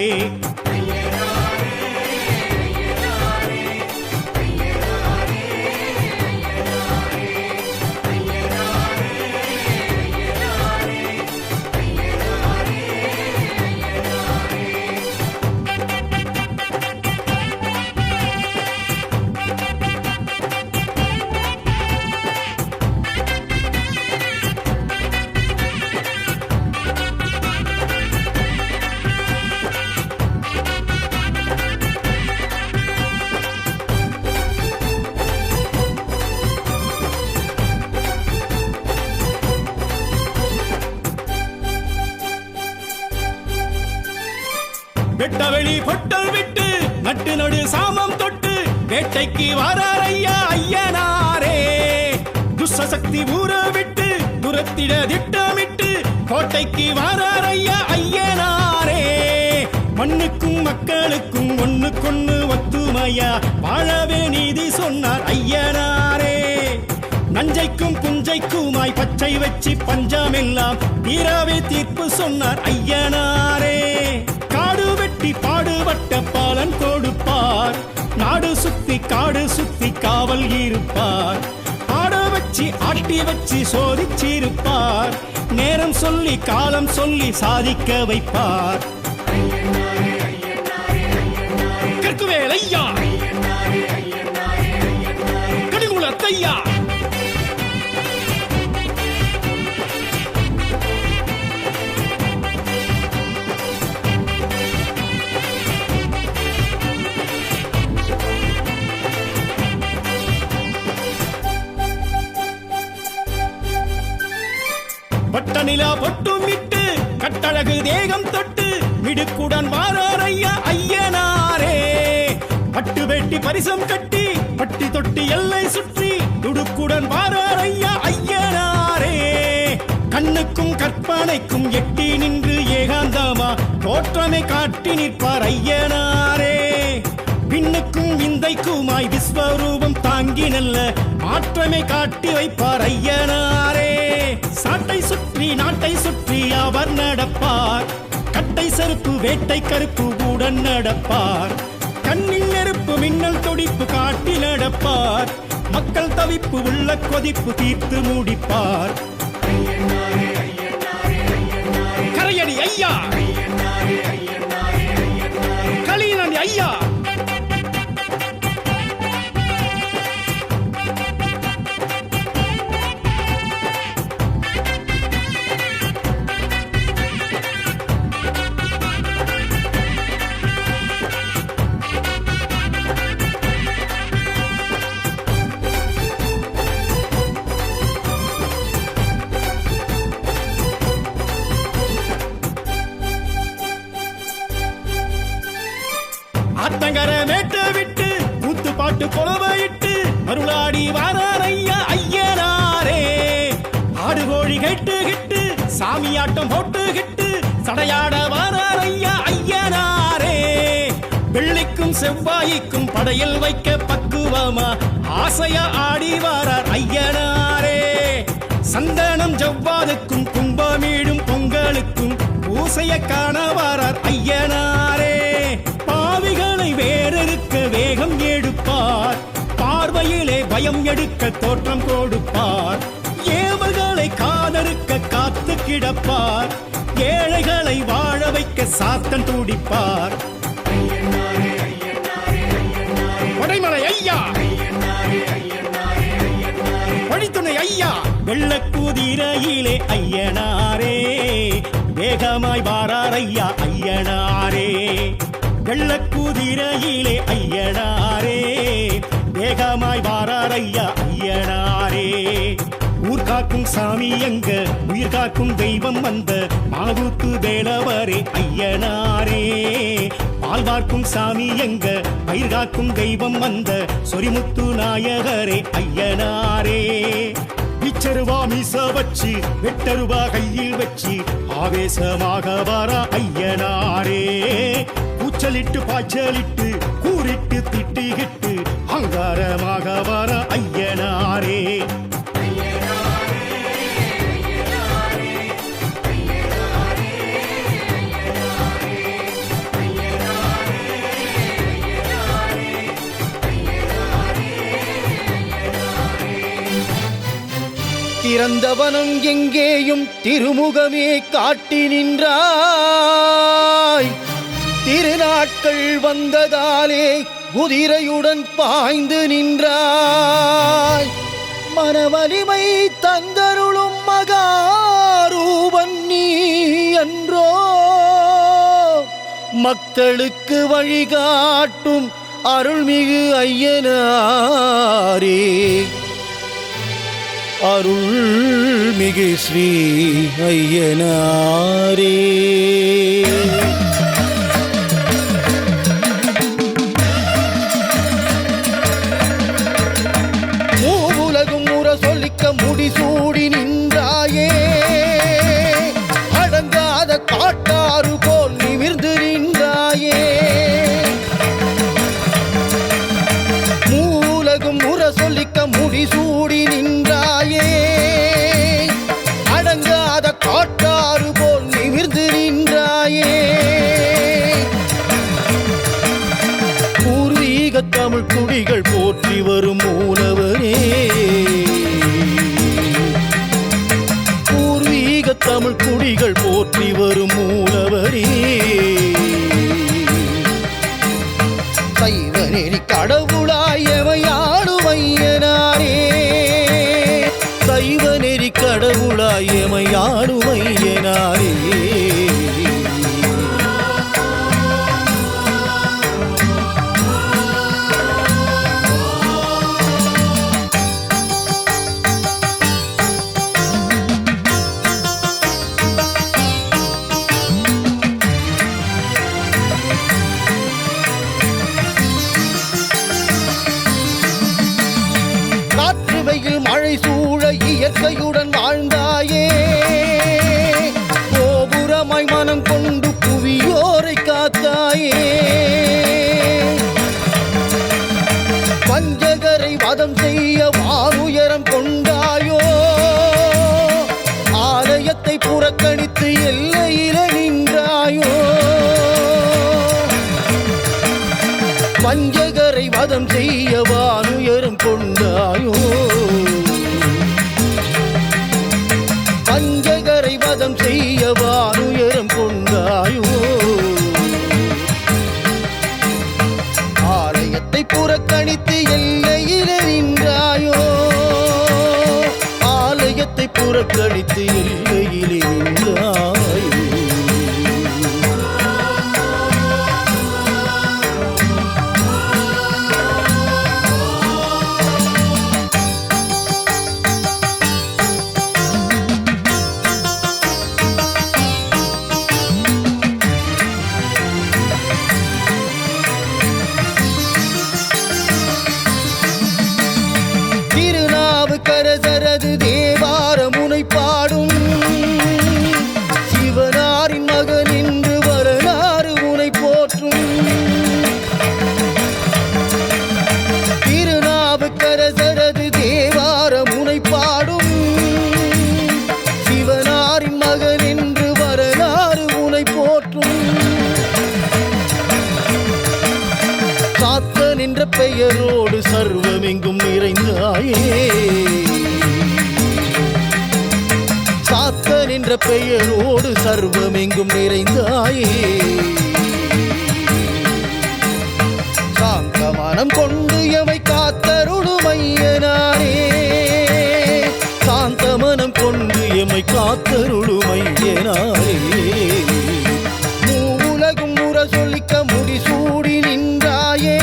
வெட்டவெளி பொட்டல் விட்டு நட்டு நடு சாமம் தொட்டு வேட்டைக்கு வாரார் ஐயா ஐயனாரே. துஷ்சக்தி ஊற விட்டு துரத்திட திட்டமிட்டு கோட்டைக்கு வாரார் ஐயா ஐயனாரே. மண்ணுக்கும் மக்களுக்கும் ஒண்ணுக்கொண்ணு ஒத்துமையா வாழவே நீதி சொன்னார் ஐயனாரே. நஞ்சைக்கும் புஞ்சைக்குமாய் பச்சை வச்சு பஞ்சமெல்லாம் தீராவே தீர்ப்பு சொன்னார் ஐயனாரே. காடு வெட்டி பாடுபட்ட பாலன் கொடுப்பார், நாடு சுத்தி காடு சுத்தி காவல் இருப்பார். ஆட வச்சு ஆட்டி வச்சு சோதிச்சிருப்பார், நேரம் சொல்லி காலம் சொல்லி சாதிக்க வைப்பார். கற்குவேல் ஐயா, கடிமுலத்தையா, பட்டநிலா பொட்டும் இட்டு கட்டழகு தேகம் தொட்டு மிடுக்குடன் வாரார் ஐயா ஐயனாரே. பட்டு வேட்டி பரிசம் கட்டி பட்டி தொட்டி எல்லை சுற்றி துடுக்குடன் வாரார் ஐயா ஐயனாரே. கண்ணுக்கும் கற்பனைக்கும் எட்டி நின்று ஏகாந்தமா தோற்றமை காட்டி நிற்பார் ஐயனாரே. விண்ணுக்கும் விந்தைக்குமாய் விஸ்வரூபம் தாங்கி நல்ல மாற்றமை காட்டி வைப்பார் ஐயனாரே. சாட்டை சுற்றி நாட்டை சுற்றி அவர் நடப்பார். கட்டை செருப்பு வேட்டை கருப்பு உடன் நடப்பார். கண்ணில் நெருப்பு மின்னல் துடிப்பு காட்டி நடப்பார். மக்கள் தவிப்பு உள்ள கொதிப்பு தீர்த்து முடிப்பார். கரையடி ஐயா, களியனடி ஐயா. ஆத்தங்கர மேட்ட விட்டு கூத்து பாட்டு கொலவையிட்டு அருளாடி வாரார் ஐயா ஐயனாரே. ஆடு கோழி கெட்டு கிட்டு சாமியாட்டம் போட்டு கிட்டு சடையாட வாரார் ஐயா ஐயனாரே. வெள்ளிக்கும் செவ்வாய்க்கும் படையல் வைக்க பக்குவமா ஆசையா ஆடி வாரார் ஐயனாரே. சந்தனம் ஜவ்வாதுக்கும் கும்பமீடும் பொங்கலுக்கும் பூசைய காண வாரார் ஐயனாரே. பாவிகளை வேறெடுக்க வேகம் எடுப்பார். பார்வையிலே பயம் எடுக்க தோற்றம் கொடுப்பார். ஏவல்களை காதறுக்க காத்து கிடப்பார். ஏழைகளை வாழ வைக்க சாத்தன் துடிப்பார். கொடைமலை ஐயா, வழித்துணை ஐயா. வெள்ளக்குதிரையிலே ஐயனாரே. வேகமாய் வாரார் ஐயா ஐயனாரே. வெள்ளக்குதிரையிலே ஐயனாரே. வேகமாய் வாரார் ஐயா ஐயனாரே. ஊர்காக்கும் சாமி எங்க உயிர் காக்கும் தெய்வம் வந்த மாவுத்து வேலவரே ஐயனாரே. பால் பார்க்கும் சாமி எங்க பயிர் காக்கும் தெய்வம் வந்த சொரிமுத்து நாயகரே ஐயனாரே. இச்சருவா மீச வச்சு வெட்டருவா கையில் வச்சு ஆவேசமாக வாரா ஐயனாரே. கூச்சலிட்டு பாய்ச்சலிட்டு கூறிட்டு திட்டிகிட்டு அங்காரமாக வர ஐயனாரே. திறந்தவனம் எங்கேயும் திருமுகமே காட்டி நின்றாய். திருநாட்கள் வந்ததாலே குதிரையுடன் பாய்ந்து நின்றாய். மனவலிமை தந்தருளும் மகாரூபன் நீ என்றோ. மக்களுக்கு வழிகாட்டும் அருள்மிகு ஐயனாரே. அருள்மிகு ஸ்ரீ ஐயனாரே. மூவுலகும் முற சொல்லிக்க முடிசூடி நின்றாயே. அடங்காத காட்டாறு போல் நிமிர்ந்து நின்றாயே. மூவுலகும் முற சொல்லிக்க முடிசூடி நின்றாயே. அடங்காத காட்டாறு போல் நிமிர்ந்து நின்றாயே. பூர்வீக தமிழ் குடிகள் போற்றி வரும் மூலவரே. பூர்வீக தமிழ் குடிகள் போற்றி வரும் மூலவரே. சைவநெறி கடவுளாய் எமையாளும் ஐயனாரே. சைவநெறி கடவுளாய் எமையாளும் ஐயனாரே. கோகையுடன் வாழ்ந்தாயே கோபுரமாய் மனம் கொண்டு புவியோரை காத்தாயே வஞ்சகரை வதம் செய்ய வானுயரம் கொண்டாயோ ஆலயத்தை புறக்கணித்து எல்லையில நின்றாயோ வஞ்சகரை வதம் செய்ய வானுயரம் கொண்டாயோ வஞ்சகரை வதம் செய்ய வானுயரம் கொண்டாயோ ஆலயத்தை புறக்கணித்து எல்லையில நின்றாயோ ஆலயத்தை புறக்கணித்து எல்லையிலே நின்றாயோ திருநாவுக்கரசரது தேவார முனை பாடும் சிவனாரின் மகன் என்று வரலாறு முனை போற்றும் திருநாவுக்கரசரது தேவார முனை பாடும் சிவனாரின் மகன் என்று வரலாறு முனை போற்றும் சாத்தன் என்ற பெயரோடு சர்வமெங்கும் நிறைந்தாயே சாத்தன் என்ற பெயரோடு சர்வமெங்கும் நிறைந்தாயே சாந்த மனம் கொண்டு எமை காத்தருளும் ஐயனாரே சாந்த மனம் கொண்டு எமை காத்தருளும் ஐயனாரே மூவுலகும் முற சொல்லிக்க முடிசூடி நின்றாயே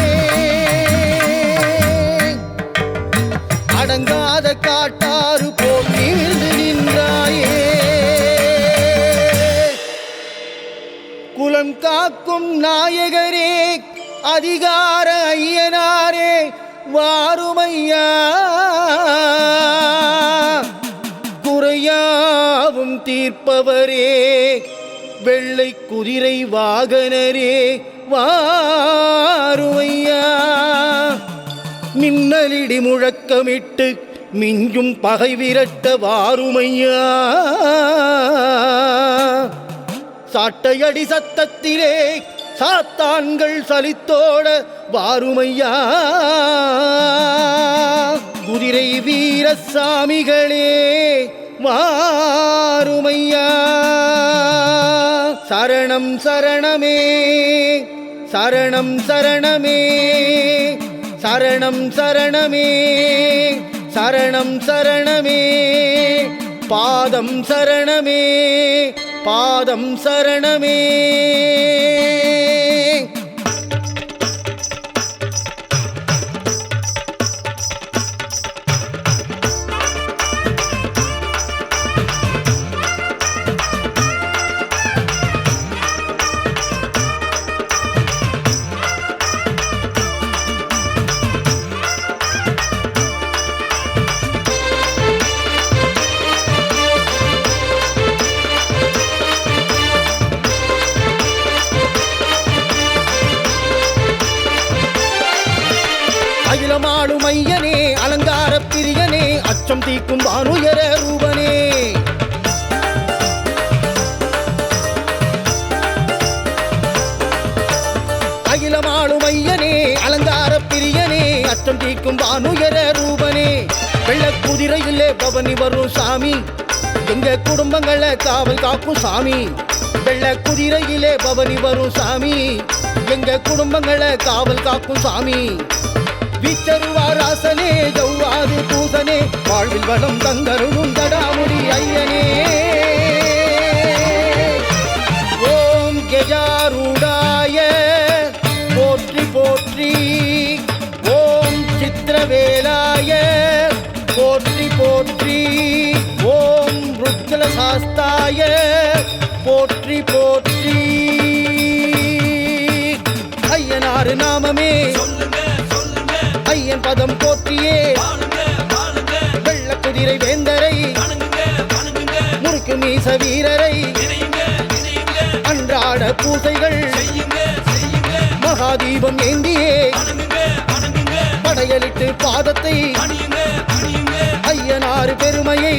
அடங்காத காட்டாறு போல் நிமிர்ந்து நின்றாயே குலம் காக்கும் நாயகரே அதிகார ஐயனாரே வாருமையா குறையாவும் தீர்ப்பவரே வெள்ளை குதிரை வாகனரே வாருமையா மின்னலிடி முழக்கமிட்டு மிஞ்சும் பகை விரட்ட வாருமையா சாட்டையடி சத்தத்திலே சாத்தான்கள் சலித்தோட வாருமையா குதிரை வீரசாமிகளே வாருமையா சரணம் சரணமே சரணம் சரணமே சரணம் சரணமே சரணம் சரணமே பாதம் சரணமே பாதம் சரணமே அகிலமாளும் ஐயனே அலங்கார பிரியனே அச்சம் தீக்கும் வானுயர ரூபனே அகிலமாளும் ஐயனே அலங்கார பிரியனே அச்சம் தீக்கும் வானுயர ரூபனே வெள்ளக்குதிரையிலே பவனி வரும் சாமி எங்க குடும்பங்களை காவல் காக்கும் சாமி வெள்ளக்குதிரையிலே பவனி வரும் சாமி எங்க குடும்பங்களை காவல் காக்கும் சாமி வீச்சருவாராசனே ஜவ்வாது பூசனே வாழ்வில் வளம் தந்தருளும் தடாமுடி ஐயனே ஓம் கஜாரூடாய போற்றி போற்றி ஓம் சித்திரவேலாய போற்றி போற்றி ஓம் ருத்ர சாஸ்தாய போற்றி போற்றி ஐயனார் நாமமே ஐயன் பதம் போற்றியே வெள்ள குதிரை வேந்தரை மீச வீரரை அன்றாட பூசைகள் மகாதீபம் ஏந்தியே படையலிட்டு பாதத்தை ஐயனார் பெருமையை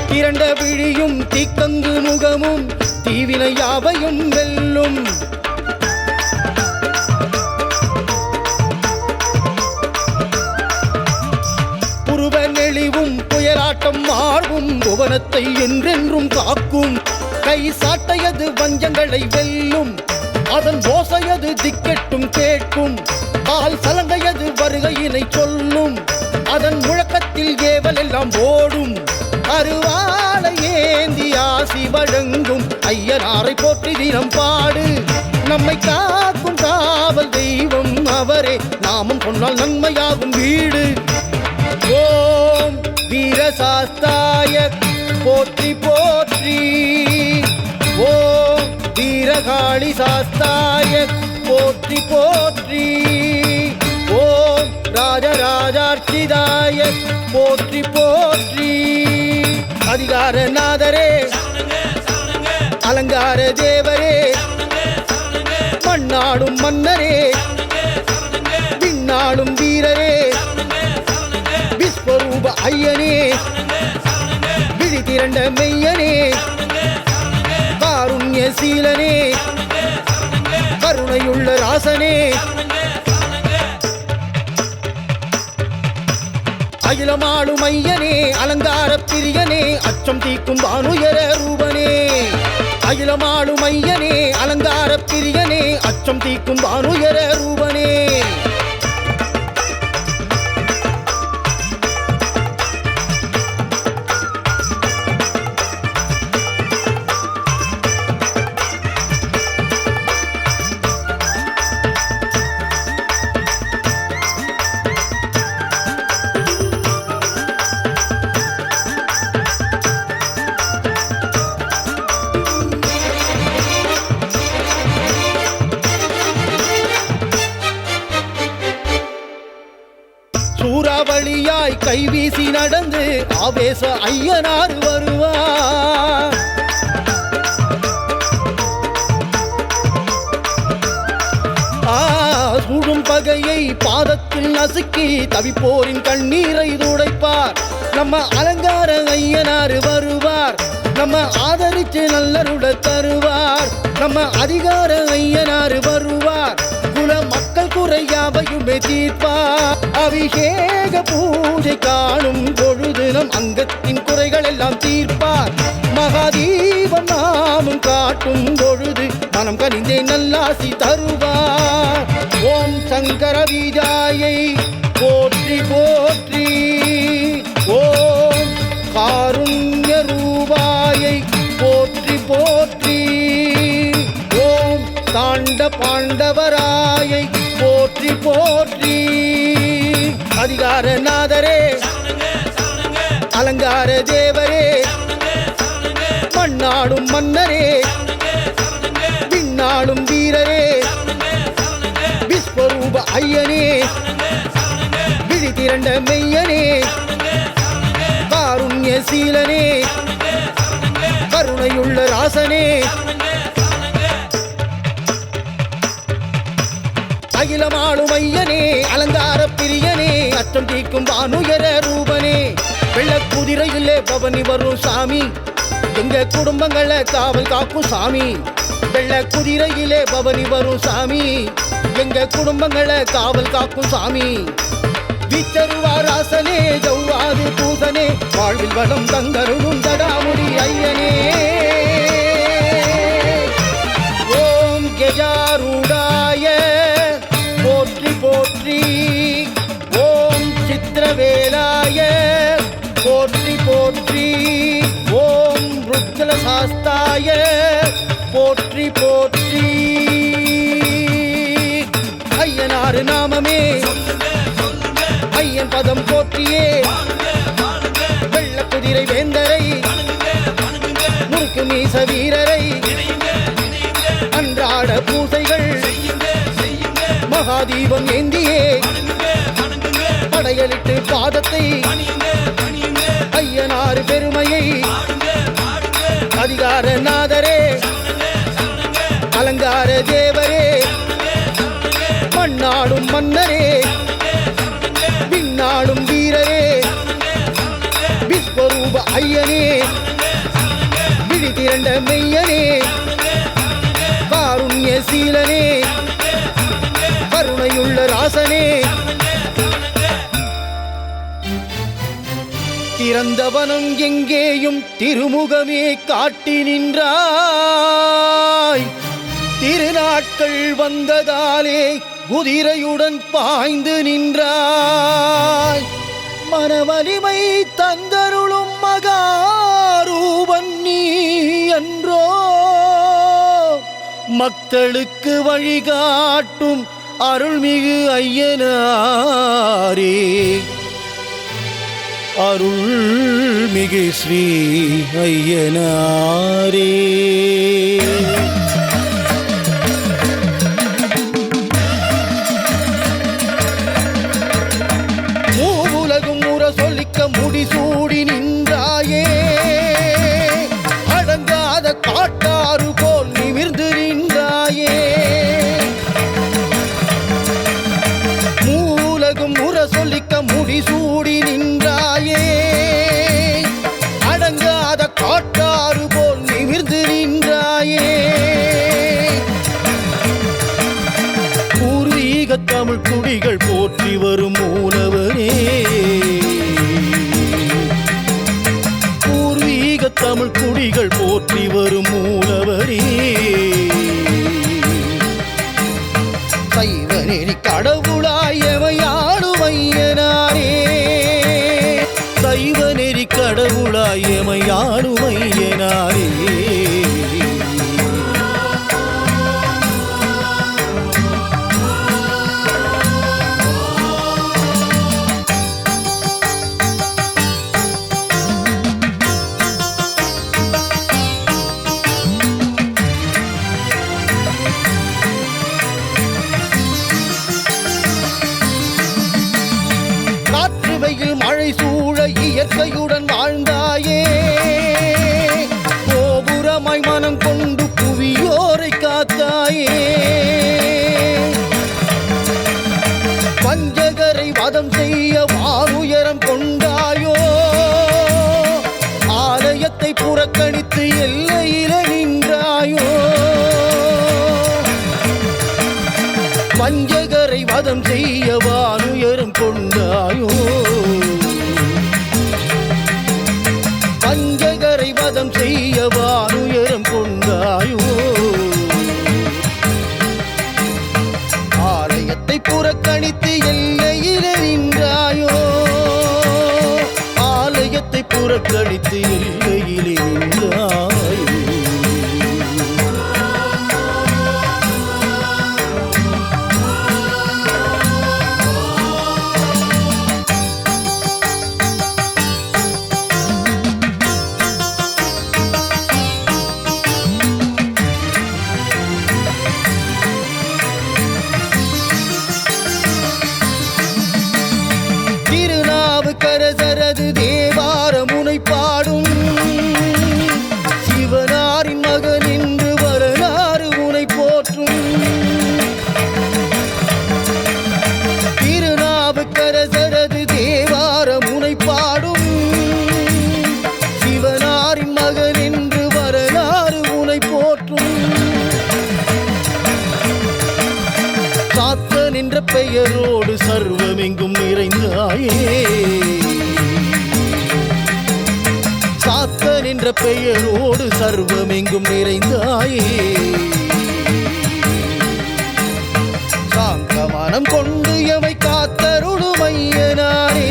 திரண்ட விழியும் தீக்கங்கு முகமும் தீவினை யாவையும் வெல்லும் புருவ நெளிவும் புயலாட்டம் மாறும் புவனத்தை என்றென்றும் காக்கும் கை சாட்டையது வஞ்சங்களை வெல்லும் அதன் ஓசையது திக்கெட்டும் கேட்கும் கால் சலங்கையது வருகையினை சொல்லும் அதன் முழக்கத்தில் ஏவல் எல்லாம் ஓடும் அருவாளை ஏந்தி ஆசி வழங்கும் ஐயனாரை போற்றி தினம் பாடு நம்மை காக்கும் காவல் தெய்வம் அவரே நாமும் சொன்னால் நன்மையாகும் வீடு ஓம் வீரசாஸ்தாய போற்றி போற்றி ஓம் வீரகாளி சாஸ்தாய போற்றி போற்றி ஓம் ராஜராஜார்ச்சிதாய போற்றி போற்றி அதிகாரநாதரே அலங்கார தேவரே மண்ணாடும் மன்னரே விண்ணாடும் வீரரே விஸ்வரூப ஐயனே விழி திரண்ட மெய்யனே காருண்ய சீலனே கருணையுள்ள ராசனே அகிலமாடும் ஐயனே அலங்கார பிரியனே அச்சம் தீக்கும் பானுயர ரூபனே அகிலமாடும் ஐயனே அலங்கார பிரியனே அச்சம் தீக்கும் பானுயர ரூபனே சூறாவளியாய் கைவீசி நடந்து ஆவேச ஐயனார் வருவார் சூடும் பகையை பாதத்தில் நசுக்கி தவிப்போரின் கண்ணீரை துடைப்பார் நம்ம அலங்கார ஐயனார் வருவார் நம்ம ஆதரிச்சு நல்லருட தருவார் நம்ம அதிகார ஐயனார் வருவார் குல மக்கள் குறையாவையுமே தீர்ப்பார் அபிஷேக பூஜை காணும் பொழுது நம் அங்கத்தின் குறைகள் எல்லாம் தீர்ப்பார் மகாதீபம் நாமும் காட்டும் பொழுது மனம் கனிந்தே நல்லாசி தருவார் ஓம் சங்கர விஜாயை போற்றி போற்றி ஓம் காருண்ய ரூபாயை போற்றி போற்றி ஓம் தாண்ட பாண்டவராயை போற்றி போற்றி அதிகாரநாதரே அலங்கார தேவரே மண்ணாடும் மன்னரே விண்ணாடும் வீரரே விஸ்வரூப ஐயனே விழி திரண்ட மெய்யனே காருண்ய சீலனே கருணையுள்ள ராசனே அகிலமாடும் ஐயனே அலங்கார பிரியனே அச்சம் தீக்கும் வானுயர ரூபனே வெள்ளக்குதிரையிலே பவனி வரும் சாமி எங்க குடும்பங்களை காவல் காக்கும் சாமி வெள்ளக்குதிரையிலே பவனி வரும் சாமி எங்க குடும்பங்களை காவல் காக்கும் சாமி வீச்சருவாராசனே ஜவ்வாது பூசனே வாழ்வில் வளம் தந்தருளும் தடாமுடி ஐயனே ஓம் கஜாரூடாய போற்றி போற்றி ஓம் சித்திரவேலாய போற்றி போற்றி போற்றி ஐயனாறு நாமமே ஐயன் பதம் போற்றியே வெள்ள குதிரை வேந்தரை முறுக்கு மீச வீரரை அன்றாட பூசைகள் மகாதீபம் ஏந்தியே படையலிட்டு பாதத்தை ஐயனாறு பெருமையை அதிகார நாதரே அலங்கார தேவரே மண்ணாடும் மன்னரே விண்ணாடும் வீரரே விஸ்வரூப ஐயனே விழி திரண்ட மெய்யனே காருண்ய சீலனே கருணையுள்ள ராசனே திறந்தவனம் எங்கேயும் திருமுகமே காட்டி நின்றாய் திருநாட்கள் வந்ததாலே குதிரையுடன் பாய்ந்து நின்றாய் மனவலிமை தந்தருளும் மகாரூபன் நீ என்றோ மக்களுக்கு வழிகாட்டும் அருள்மிகு ஐயனாரே அருள்மிகு ஸ்ரீ ஐயனாரே மூவுலகும் முற சொல்லிக்க முடிசூடி நின்றாயே அடங்காத காட்டாறு போல் நிமிர்ந்து நின்றாயே மூவுலகும் முற சொல்லிக்க முடிசூடி நின்றாயே அடங்காத காட்டாறு போல் நிமிர்ந்து நின்றாயே பூர்வீக தமிழ் குடிகள் போற்றி வரும் மூலவரே பூர்வீக தமிழ் குடிகள் போற்றி வரும் மூலவரே சைவநெறி கடவுளாய் எமையாளும் ஐயனாரே சைவநெறி கடவுளாய் எமையாளும் ஐயனாரே மழை சூழ இயற்கையுடன் வாழ்ந்தாயே கோபுரமாய் மனம் கொண்டு புவியோரை காத்தாயே வஞ்சகரை வதம் செய்ய வானுயரம் கொண்டாயோ ஆலயத்தை புறக்கணித்து எல்லையில நின்றாயோ வஞ்சகரை வதம் செய்ய வானுயரம் கொண்டாயோ வஞ்சகரை வதம் செய்ய வானுயரம் கொண்டாயோ ஆலயத்தை புறக்கணித்து எல்லையிலே நின்றாயோ ஆலயத்தை புறக்கணித்து எல்லையிலே நின்றாயோ திருநாவுக்கரசரது தேவார முனை பாடும் சிவனாரின் மகன் என்று வரலாறு முனை போற்றும் திருநாவுக்கரசரது தேவார முனை பாடும் சிவனாரின் மகன் என்று வரலாறு முனை போற்றும் சாத்தன் என்ற பெயரோடு சர்வமெங்கும் நிறைந்தாயே சாத்தன் என்ற பெயரோடு சர்வமெங்கும் நிறைந்தாயே சாந்த மனம் கொண்டு எமை காத்தருளும் ஐயனாரே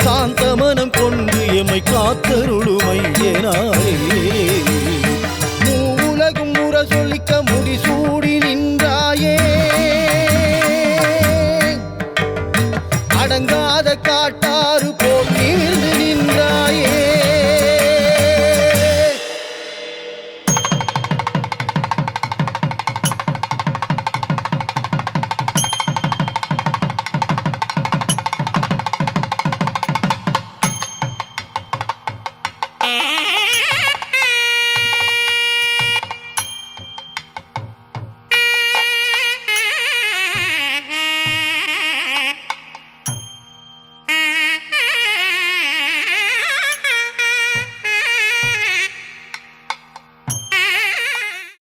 சாந்த மனம் கொண்டு எமை காத்தருளும் ஐயனாரே